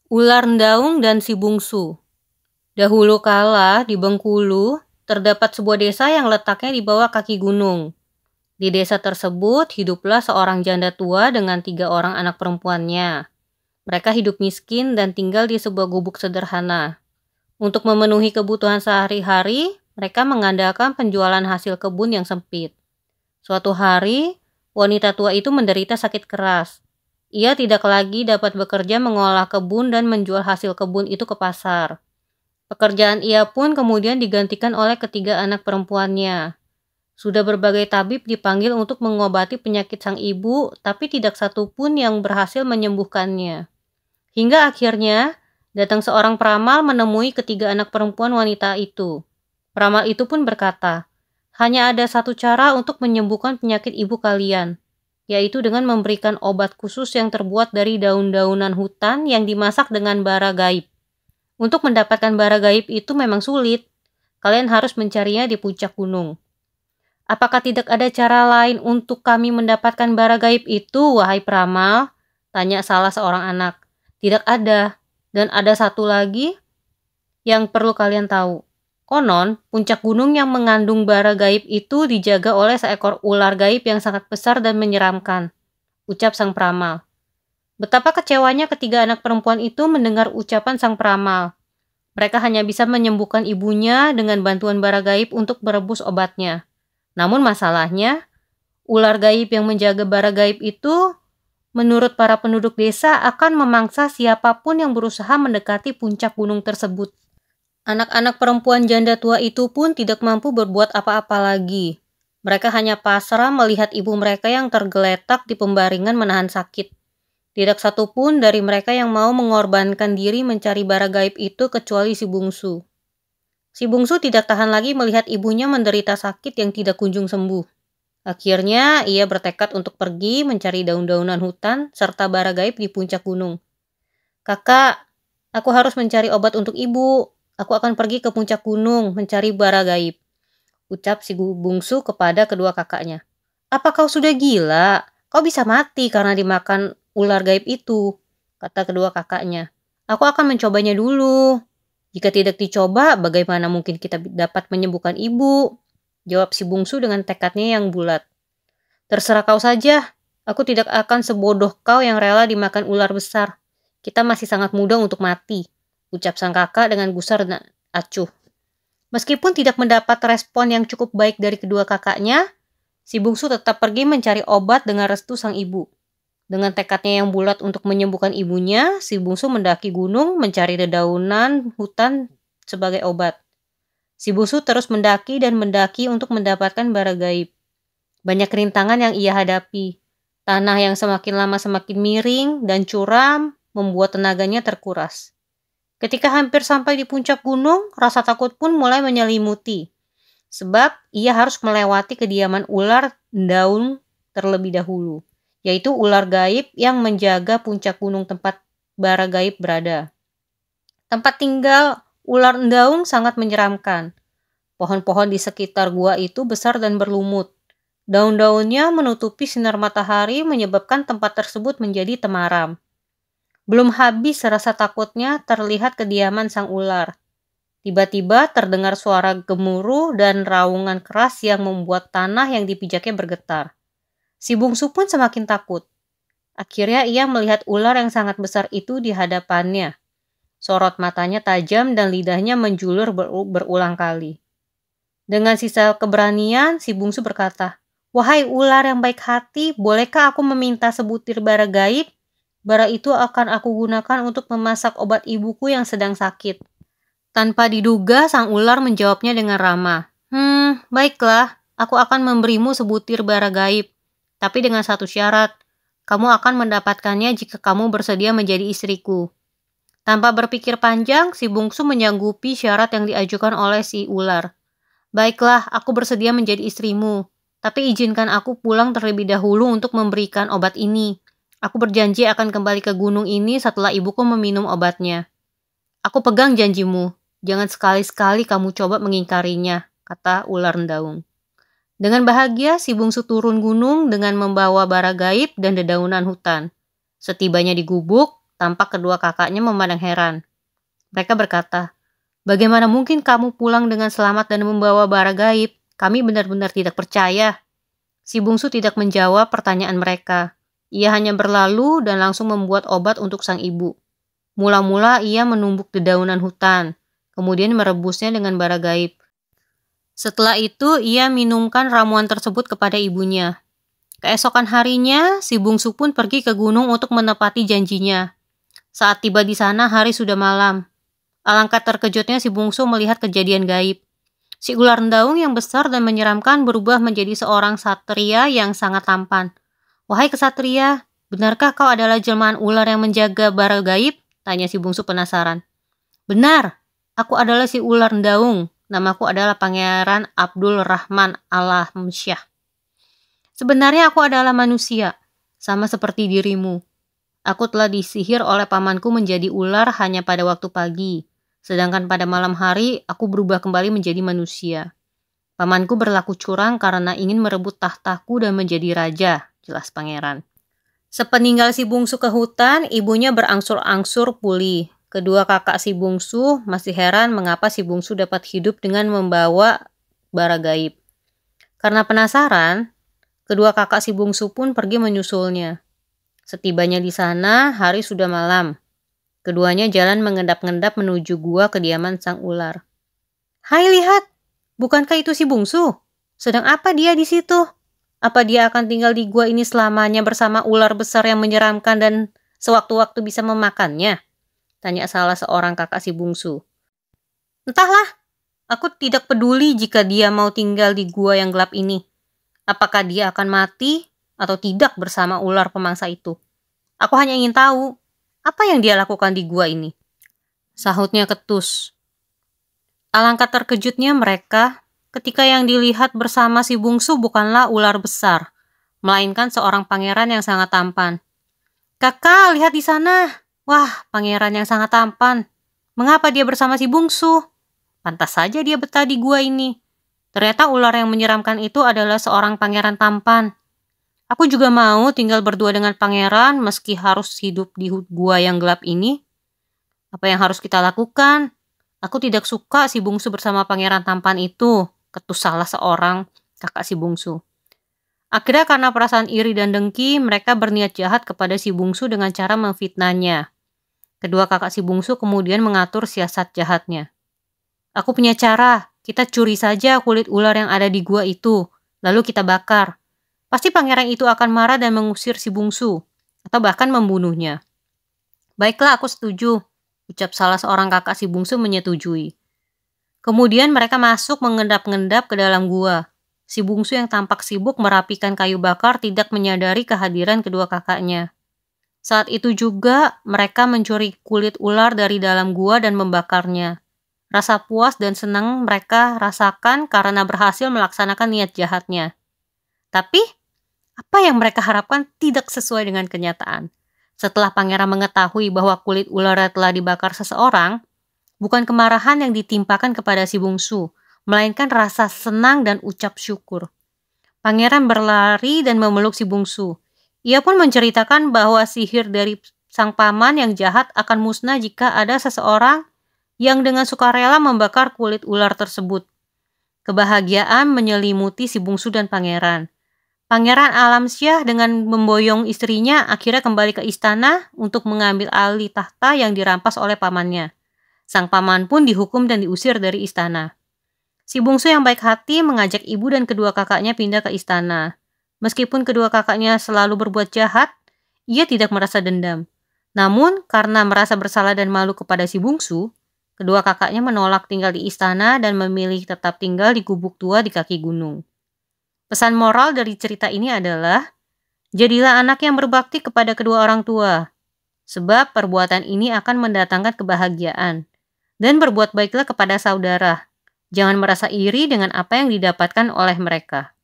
Ular Ndaung dan si Bungsu. Dahulu kala di Bengkulu, terdapat sebuah desa yang letaknya di bawah kaki gunung. Di desa tersebut hiduplah seorang janda tua dengan 3 orang anak perempuannya. Mereka hidup miskin dan tinggal di sebuah gubuk sederhana. Untuk memenuhi kebutuhan sehari-hari, mereka mengandalkan penjualan hasil kebun yang sempit. Suatu hari, wanita tua itu menderita sakit keras. Ia tidak lagi dapat bekerja mengolah kebun dan menjual hasil kebun itu ke pasar. Pekerjaan ia pun kemudian digantikan oleh ketiga anak perempuannya. Sudah berbagai tabib dipanggil untuk mengobati penyakit sang ibu, tapi tidak satu pun yang berhasil menyembuhkannya. Hingga akhirnya, datang seorang peramal menemui ketiga anak perempuan wanita itu. Peramal itu pun berkata, hanya ada satu cara untuk menyembuhkan penyakit ibu kalian, yaitu dengan memberikan obat khusus yang terbuat dari daun-daunan hutan yang dimasak dengan bara gaib. Untuk mendapatkan bara gaib itu memang sulit. Kalian harus mencarinya di puncak gunung. Apakah tidak ada cara lain untuk kami mendapatkan bara gaib itu, wahai peramal? Tanya salah seorang anak. Tidak ada. Dan ada satu lagi yang perlu kalian tahu. Konon, puncak gunung yang mengandung bara gaib itu dijaga oleh seekor ular gaib yang sangat besar dan menyeramkan. Ucap sang peramal. Betapa kecewanya ketiga anak perempuan itu mendengar ucapan sang peramal. Mereka hanya bisa menyembuhkan ibunya dengan bantuan bara gaib untuk merebus obatnya. Namun masalahnya, ular gaib yang menjaga bara gaib itu, menurut para penduduk desa akan memangsa siapapun yang berusaha mendekati puncak gunung tersebut. Anak-anak perempuan janda tua itu pun tidak mampu berbuat apa-apa lagi. Mereka hanya pasrah melihat ibu mereka yang tergeletak di pembaringan menahan sakit. Tidak satu pun dari mereka yang mau mengorbankan diri mencari bara gaib itu kecuali si Bungsu. Si Bungsu tidak tahan lagi melihat ibunya menderita sakit yang tidak kunjung sembuh. Akhirnya ia bertekad untuk pergi mencari daun-daunan hutan serta bara gaib di puncak gunung. Kakak, aku harus mencari obat untuk ibu. Aku akan pergi ke puncak gunung mencari bara gaib. Ucap si Bungsu kepada kedua kakaknya. Apa kau sudah gila? Kau bisa mati karena dimakan ular gaib itu, kata kedua kakaknya. Aku akan mencobanya dulu. Jika tidak dicoba, bagaimana mungkin kita dapat menyembuhkan ibu? Jawab si Bungsu dengan tekadnya yang bulat. Terserah kau saja. Aku tidak akan sebodoh kau yang rela dimakan ular besar. Kita masih sangat muda untuk mati, ucap sang kakak dengan gusar dan acuh. Meskipun tidak mendapat respon yang cukup baik dari kedua kakaknya, si Bungsu tetap pergi mencari obat dengan restu sang ibu. Dengan tekadnya yang bulat untuk menyembuhkan ibunya, si Bungsu mendaki gunung mencari dedaunan hutan sebagai obat. Si Bungsu terus mendaki dan mendaki untuk mendapatkan bara gaib. Banyak rintangan yang ia hadapi. Tanah yang semakin lama semakin miring dan curam membuat tenaganya terkuras. Ketika hampir sampai di puncak gunung, rasa takut pun mulai menyelimuti. Sebab ia harus melewati kediaman ular Ndaung terlebih dahulu, yaitu ular gaib yang menjaga puncak gunung tempat bara gaib berada. Tempat tinggal ular Ndaung sangat menyeramkan. Pohon-pohon di sekitar gua itu besar dan berlumut. Daun-daunnya menutupi sinar matahari menyebabkan tempat tersebut menjadi temaram. Belum habis rasa takutnya terlihat kediaman sang ular. Tiba-tiba terdengar suara gemuruh dan raungan keras yang membuat tanah yang dipijaknya bergetar. Si Bungsu pun semakin takut. Akhirnya ia melihat ular yang sangat besar itu di hadapannya. Sorot matanya tajam dan lidahnya menjulur berulang kali. Dengan sisa keberanian, si Bungsu berkata, "Wahai ular yang baik hati, bolehkah aku meminta sebutir bara gaib? Bara itu akan aku gunakan untuk memasak obat ibuku yang sedang sakit." Tanpa diduga, sang ular menjawabnya dengan ramah. Baiklah, aku akan memberimu sebutir bara gaib. Tapi dengan satu syarat, kamu akan mendapatkannya jika kamu bersedia menjadi istriku. Tanpa berpikir panjang, si Bungsu menyanggupi syarat yang diajukan oleh si ular. Baiklah, aku bersedia menjadi istrimu. Tapi izinkan aku pulang terlebih dahulu untuk memberikan obat ini. Aku berjanji akan kembali ke gunung ini setelah ibuku meminum obatnya. Aku pegang janjimu. Jangan sekali-sekali kamu coba mengingkarinya, kata ular Ndaung. Dengan bahagia, si Bungsu turun gunung dengan membawa bara gaib dan dedaunan hutan. Setibanya di gubuk, tampak kedua kakaknya memandang heran. Mereka berkata, "Bagaimana mungkin kamu pulang dengan selamat dan membawa bara gaib? Kami benar-benar tidak percaya." Si bungsu tidak menjawab pertanyaan mereka. Ia hanya berlalu dan langsung membuat obat untuk sang ibu. Mula-mula ia menumbuk dedaunan hutan, kemudian merebusnya dengan bara gaib. Setelah itu, ia minumkan ramuan tersebut kepada ibunya. Keesokan harinya, si bungsu pun pergi ke gunung untuk menepati janjinya. Saat tiba di sana, hari sudah malam. Alangkah terkejutnya si bungsu melihat kejadian gaib. Si ular daung yang besar dan menyeramkan berubah menjadi seorang satria yang sangat tampan. "Wahai kesatria, benarkah kau adalah jelmaan ular yang menjaga bara gaib?" tanya si bungsu penasaran. "Benar, aku adalah si ular daung. Namaku adalah Pangeran Abdul Rahman Alamsyah. Sebenarnya aku adalah manusia, sama seperti dirimu. Aku telah disihir oleh pamanku menjadi ular hanya pada waktu pagi. Sedangkan pada malam hari, aku berubah kembali menjadi manusia. Pamanku berlaku curang karena ingin merebut tahtaku dan menjadi raja," jelas pangeran. Sepeninggal si bungsu ke hutan, ibunya berangsur-angsur pulih. Kedua kakak si bungsu masih heran mengapa si bungsu dapat hidup dengan membawa bara gaib. Karena penasaran, kedua kakak si bungsu pun pergi menyusulnya. Setibanya di sana, hari sudah malam. Keduanya jalan mengendap-endap menuju gua kediaman sang ular. "Hai, lihat! Bukankah itu si bungsu? Sedang apa dia di situ? Apa dia akan tinggal di gua ini selamanya bersama ular besar yang menyeramkan dan sewaktu-waktu bisa memakannya?" tanya salah seorang kakak si bungsu. "Entahlah, aku tidak peduli jika dia mau tinggal di gua yang gelap ini. Apakah dia akan mati atau tidak bersama ular pemangsa itu? Aku hanya ingin tahu apa yang dia lakukan di gua ini," sahutnya ketus. Alangkah terkejutnya mereka ketika yang dilihat bersama si bungsu bukanlah ular besar, melainkan seorang pangeran yang sangat tampan. "Kakak, lihat di sana. Wah, pangeran yang sangat tampan. Mengapa dia bersama si bungsu? Pantas saja dia betah di gua ini. Ternyata ular yang menyeramkan itu adalah seorang pangeran tampan. Aku juga mau tinggal berdua dengan pangeran meski harus hidup di gua yang gelap ini. Apa yang harus kita lakukan? Aku tidak suka si bungsu bersama pangeran tampan itu," ketus salah seorang kakak si bungsu. Akhirnya karena perasaan iri dan dengki, mereka berniat jahat kepada si bungsu dengan cara memfitnahnya. Kedua kakak si bungsu kemudian mengatur siasat jahatnya. "Aku punya cara, kita curi saja kulit ular yang ada di gua itu, lalu kita bakar. Pasti pangeran itu akan marah dan mengusir si bungsu, atau bahkan membunuhnya." "Baiklah, aku setuju," ucap salah seorang kakak si bungsu menyetujui. Kemudian mereka masuk mengendap-endap ke dalam gua. Si bungsu yang tampak sibuk merapikan kayu bakar tidak menyadari kehadiran kedua kakaknya. Saat itu juga mereka mencuri kulit ular dari dalam gua dan membakarnya. Rasa puas dan senang mereka rasakan karena berhasil melaksanakan niat jahatnya. Tapi, apa yang mereka harapkan tidak sesuai dengan kenyataan. Setelah pangeran mengetahui bahwa kulit ular telah dibakar seseorang, bukan kemarahan yang ditimpakan kepada si bungsu, melainkan rasa senang dan ucap syukur. Pangeran berlari dan memeluk si bungsu. Ia pun menceritakan bahwa sihir dari sang paman yang jahat akan musnah jika ada seseorang yang dengan sukarela membakar kulit ular tersebut. Kebahagiaan menyelimuti si bungsu dan pangeran. Pangeran Alamsyah dengan memboyong istrinya akhirnya kembali ke istana untuk mengambil alih tahta yang dirampas oleh pamannya. Sang paman pun dihukum dan diusir dari istana. Si bungsu yang baik hati mengajak ibu dan kedua kakaknya pindah ke istana. Meskipun kedua kakaknya selalu berbuat jahat, ia tidak merasa dendam. Namun, karena merasa bersalah dan malu kepada si bungsu, kedua kakaknya menolak tinggal di istana dan memilih tetap tinggal di gubuk tua di kaki gunung. Pesan moral dari cerita ini adalah, jadilah anak yang berbakti kepada kedua orang tua, sebab perbuatan ini akan mendatangkan kebahagiaan. Dan berbuat baiklah kepada saudara. Jangan merasa iri dengan apa yang didapatkan oleh mereka.